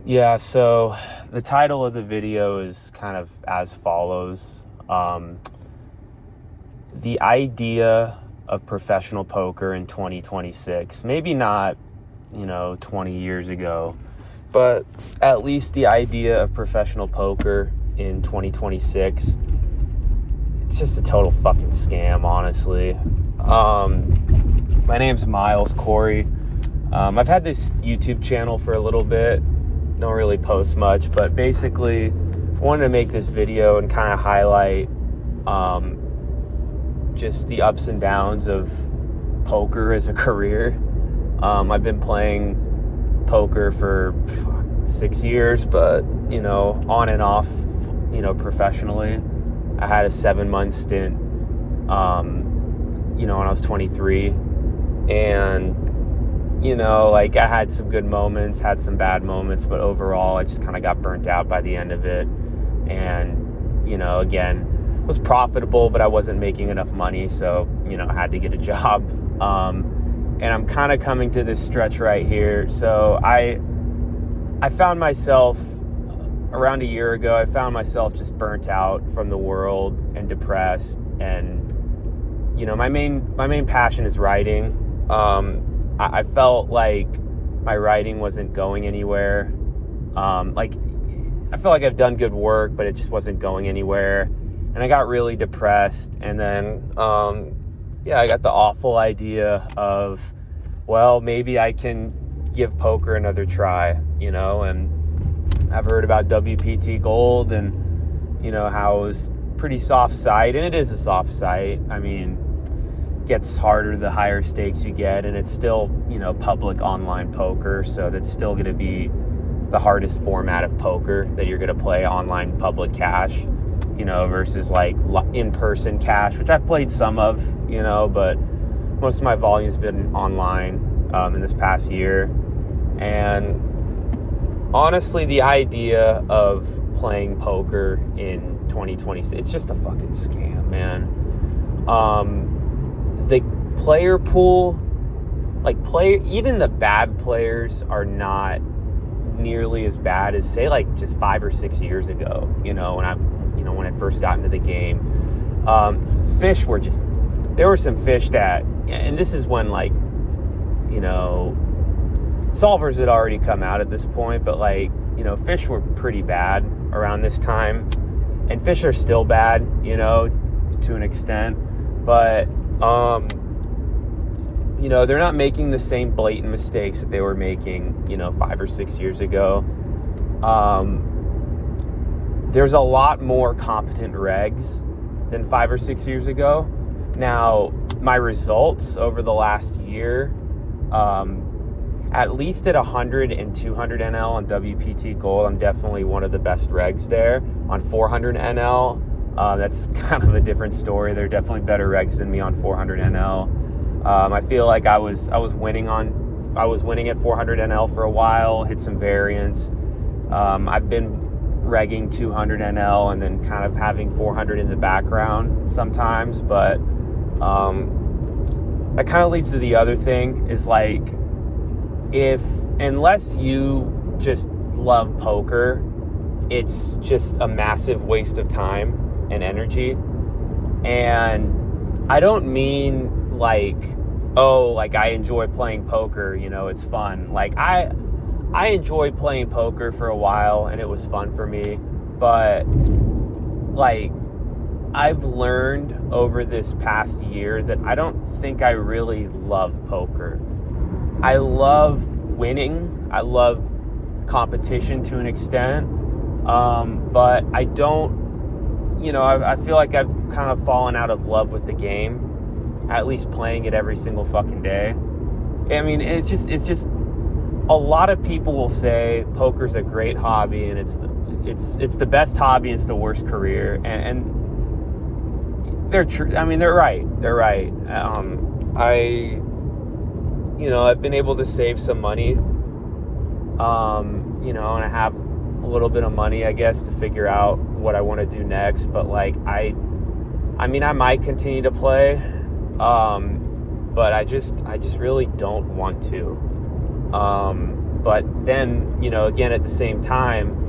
Yeah, so the title of the video is kind of as follows. The idea of professional poker in 2026. Maybe not, 20 years ago, but at least the idea of professional poker in 2026. It's just a total fucking scam, honestly. My name's Miles Corey. I've had this YouTube channel for a little bit. Don't really post much, but basically wanted to make this video and kind of highlight just the ups and downs of poker as a career. I've been playing poker for 6 years, but on and off, professionally. I had a 7-month stint when I was 23, and I had some good moments, had some bad moments, but overall I just kind of got burnt out by the end of it. And, again, was profitable, but I wasn't making enough money. So, I had to get a job. And I'm kind of coming to this stretch right here. So I found myself around a year ago, I found myself just burnt out from the world and depressed. And, my main passion is writing. I felt like my writing wasn't going anywhere. I felt like I've done good work, but it just wasn't going anywhere. And I got really depressed. And then, I got the awful idea of, well, maybe I can give poker another try, and I've heard about WPT Gold and, how it was pretty soft site. And it is a soft site. I mean, gets harder the higher stakes you get, and it's still public online poker, so that's still going to be the hardest format of poker that you're going to play, online public cash, versus like in-person cash, which I've played some of, but most of my volume's been online in this past year. And honestly, the idea of playing poker in 2026, it's just a fucking scam, man. The player pool, even the bad players are not nearly as bad as, say, like just 5 or 6 years ago, when I first got into the game. Fish were just, there were some fish that, and this is when solvers had already come out at this point, but fish were pretty bad around this time, and fish are still bad, to an extent, but they're not making the same blatant mistakes that they were making, 5 or 6 years ago. There's a lot more competent regs than 5 or 6 years ago. Now, my results over the last year, at least at 100 and 200 NL on WPT Gold, I'm definitely one of the best regs there. On 400 NL, that's kind of a different story. There are definitely better regs than me on 400 NL. I feel like I was winning at 400 NL for a while, hit some variance. I've been regging 200 NL and then kind of having 400 in the background sometimes, but that kind of leads to the other thing is unless you just love poker, it's just a massive waste of time and energy. And I don't mean I enjoy playing poker, it's fun. I enjoyed playing poker for a while and it was fun for me, but I've learned over this past year that I don't think I really love poker. I love winning. I love competition to an extent, but I don't, I feel like I've kind of fallen out of love with the game, at least playing it every single fucking day. I mean, it's just a lot of people will say poker's a great hobby and it's the best hobby, it's the worst career, and they're true. I mean, they're right. I've been able to save some money, and I have a little bit of money, I guess, to figure out what I want to do next. But I might continue to play, but I just really don't want to. But then, again, at the same time,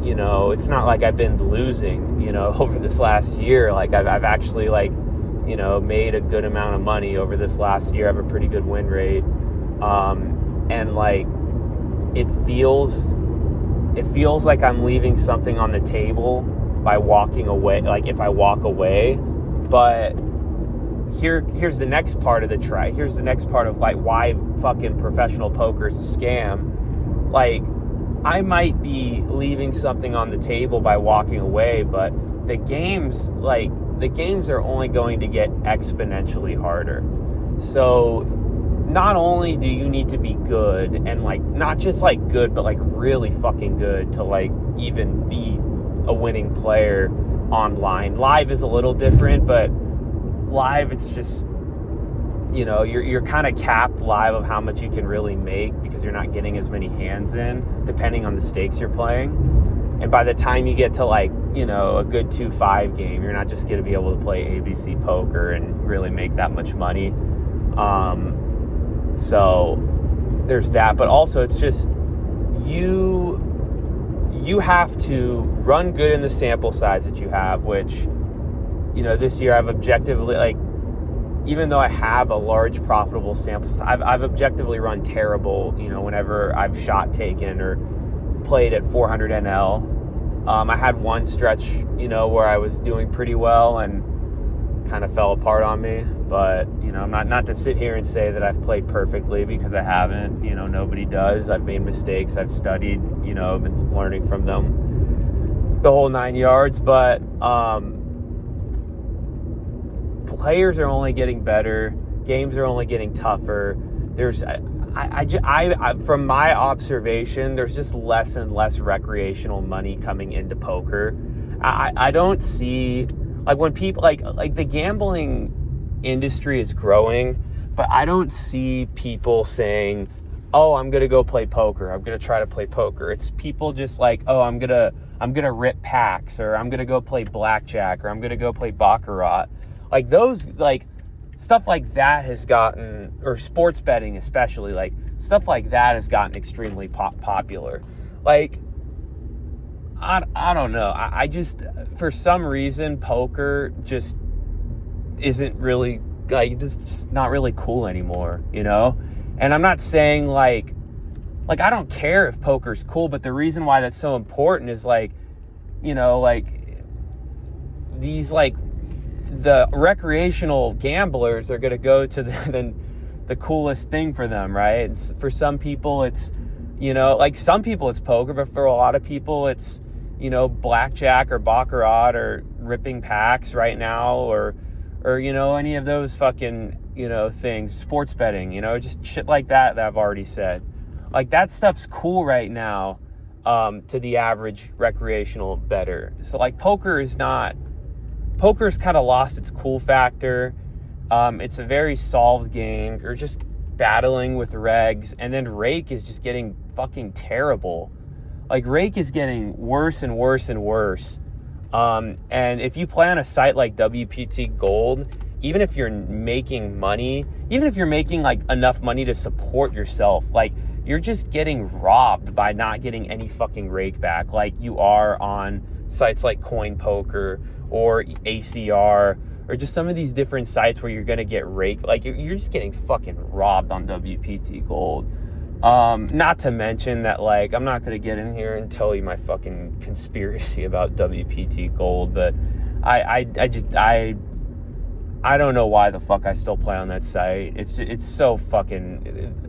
it's not like I've been losing, over this last year. Like I've actually made a good amount of money over this last year. I have a pretty good win rate. And like, it feels like I'm leaving something on the table by walking away. Like if I walk away, but here's the next part of here's the next part of like why fucking professional poker is a scam. Like, I might be leaving something on the table by walking away, but the games are only going to get exponentially harder. So not only do you need to be good, and like not just like good, but like really fucking good to like even be a winning player online. Live is a little different, but live, it's just, you're kind of capped live of how much you can really make because you're not getting as many hands in depending on the stakes you're playing. And by the time you get to like, a good 2-5 game, you're not just going to be able to play ABC poker and really make that much money. So there's that, but also it's just you have to run good in the sample size that you have, which, this year I've objectively, like, even though I have a large profitable sample size, I've objectively run terrible, whenever I've shot taken or played at 400 NL. I had one stretch, where I was doing pretty well and kind of fell apart on me. But, I'm not to sit here and say that I've played perfectly, because I haven't. Nobody does. I've made mistakes. I've studied, been learning from them the whole 9 yards. But players are only getting better. Games are only getting tougher. There's, I from my observation, there's just less and less recreational money coming into poker. I don't see, like, when people like the gambling industry is growing, but I don't see people saying, oh, I'm gonna go play poker, I'm gonna try to play poker. It's people just like, oh, I'm gonna rip packs, or I'm gonna go play blackjack, or I'm gonna go play baccarat. Like those, like stuff like that has gotten, or sports betting especially, like stuff like that has gotten extremely popular. Like, I don't know. I just, for some reason, poker just isn't really, like, it's just not really cool anymore, And I'm not saying like I don't care if poker's cool, but the reason why that's so important is like, like these, like, the recreational gamblers are going to go to the coolest thing for them, right? It's, for some people it's, like some people it's poker, but for a lot of people it's, blackjack or baccarat or ripping packs right now, or any of those fucking, things, sports betting, just shit like that I've already said. Like, that stuff's cool right now, to the average recreational bettor. So like poker's kind of lost its cool factor. It's a very solved game. You're just battling with regs, and then rake is just getting fucking terrible. Like, rake is getting worse and worse and worse. And if you play on a site like WPT Gold, even if you're making money, even if you're making like enough money to support yourself, like, you're just getting robbed by not getting any fucking rake back, like you are on sites like Coin Poker or ACR, or just some of these different sites where you're going to get raked. Like, you're just getting fucking robbed on WPT Gold. Not to mention that, like, I'm not going to get in here and tell you my fucking conspiracy about WPT Gold, but I don't know why the fuck I still play on that site. It's so fucking...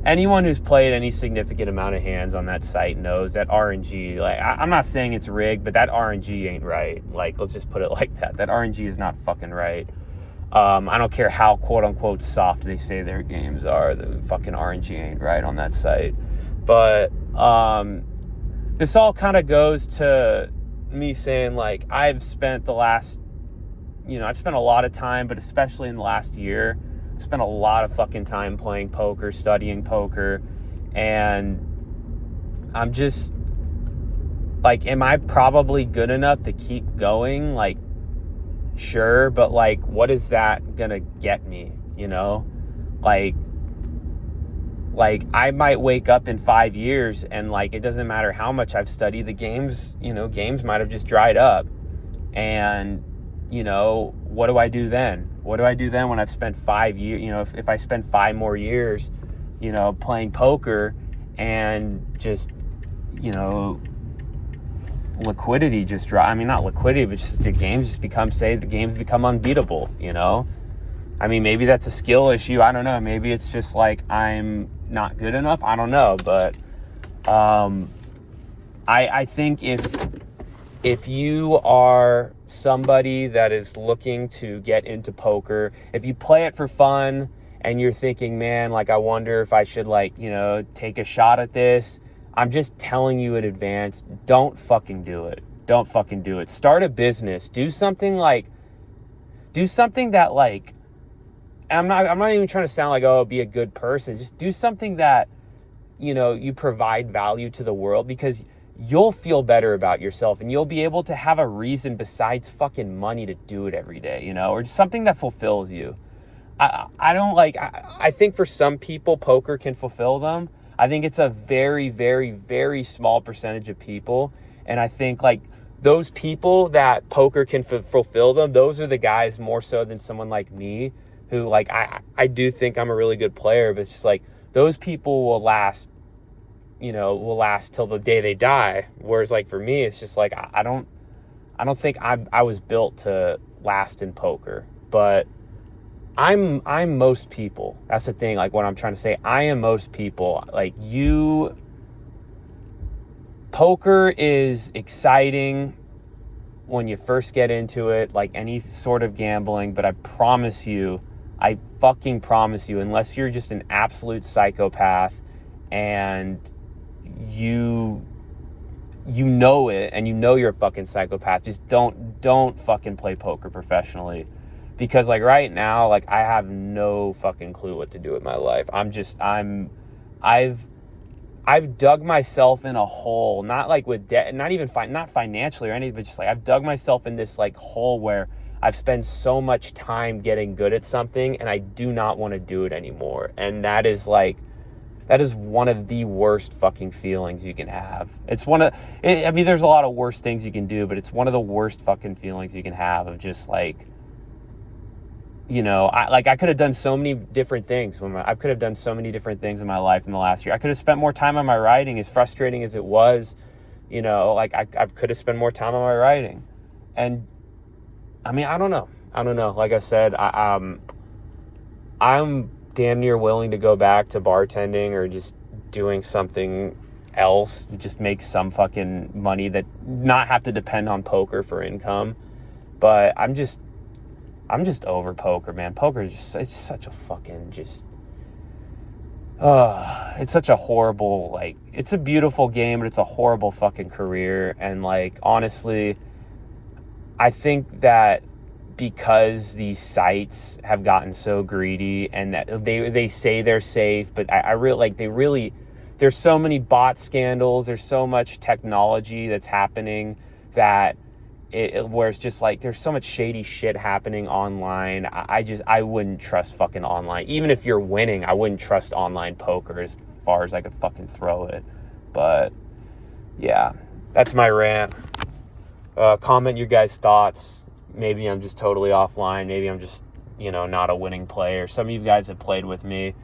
Anyone who's played any significant amount of hands on that site knows that RNG, like, I'm not saying it's rigged, but that RNG ain't right. Like, let's just put it like that. That RNG is not fucking right. I don't care how quote-unquote soft they say their games are. The fucking RNG ain't right on that site. But this all kind of goes to me saying, like, I've spent a lot of time, but especially in the last year, I spent a lot of fucking time playing poker, studying poker, and I'm just, like, am I probably good enough to keep going? Like, sure, but, like, what is that gonna get me, Like, like I might wake up in 5 years and like it doesn't matter how much I've studied, the games, games might have just dried up. And what do I do then? What do I do then when I've spent 5 years, if I spend 5 more years, playing poker, and just, liquidity just drop. I mean, not liquidity, but just the games become unbeatable, I mean, maybe that's a skill issue. I don't know. Maybe it's just like I'm not good enough. I don't know. But I think if you are somebody that is looking to get into poker, if you play it for fun and you're thinking, man, like, I wonder if I should, like, take a shot at this, I'm just telling you in advance, don't fucking do it. Don't fucking do it. Start a business. Do something that, like, I'm not even trying to sound like, oh, be a good person. Just do something that, you provide value to the world, because you'll feel better about yourself and you'll be able to have a reason besides fucking money to do it every day, or just something that fulfills you. I think for some people, poker can fulfill them. I think it's a very, very, very small percentage of people. And I think, like, those people that poker can fulfill them, those are the guys more so than someone like me, who, like, I do think I'm a really good player, but it's just like those people will last till the day they die. Whereas, like, for me, it's just like, I don't think I was built to last in poker, but I'm most people. That's the thing. Like, what I'm trying to say, I am most people. Like, poker is exciting when you first get into it, like any sort of gambling, but I fucking promise you, unless you're just an absolute psychopath and you know it, and you're a fucking psychopath, just don't fucking play poker professionally. Because, like, right now, like, I have no fucking clue what to do with my life. I've dug myself in a hole, not like with debt, not even not financially or anything, but just like I've dug myself in this like hole where I've spent so much time getting good at something and I do not want to do it anymore. And that is one of the worst fucking feelings you can have. There's a lot of worse things you can do, but it's one of the worst fucking feelings you can have, of just like, I could have done so many different things. I could have done so many different things in my life in the last year. I could have spent more time on my writing, as frustrating as it was. I could have spent more time on my writing. And I mean, I don't know. Like I said, I'm damn near willing to go back to bartending or just doing something else, just make some fucking money, that not have to depend on poker for income. But I'm just over poker, man. Poker is just, it's such a fucking it's such a horrible, like, it's a beautiful game, but it's a horrible fucking career. And, like, honestly, I think that because these sites have gotten so greedy, and that they say they're safe, but I really, there's so many bot scandals, there's so much technology that's happening that where it's just like there's so much shady shit happening online. I wouldn't trust fucking online. Even if you're winning, I wouldn't trust online poker as far as I could fucking throw it. But yeah, that's my rant. Comment your guys' thoughts. Maybe I'm just totally offline. Maybe I'm just, not a winning player. Some of you guys have played with me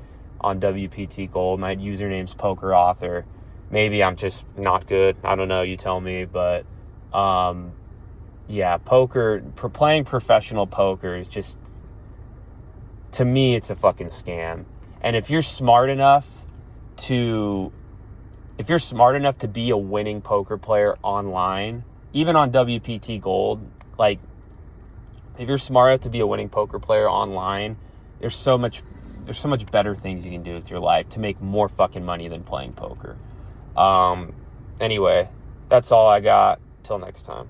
on WPT Gold. My username's Poker Author. Maybe I'm just not good. I don't know. You tell me. But yeah, playing professional poker is just, to me, it's a fucking scam. And if you're smart enough to be a winning poker player online, even on WPT Gold, like, if you're smart enough to be a winning poker player online, there's so much better things you can do with your life to make more fucking money than playing poker. Anyway, that's all I got. Till next time.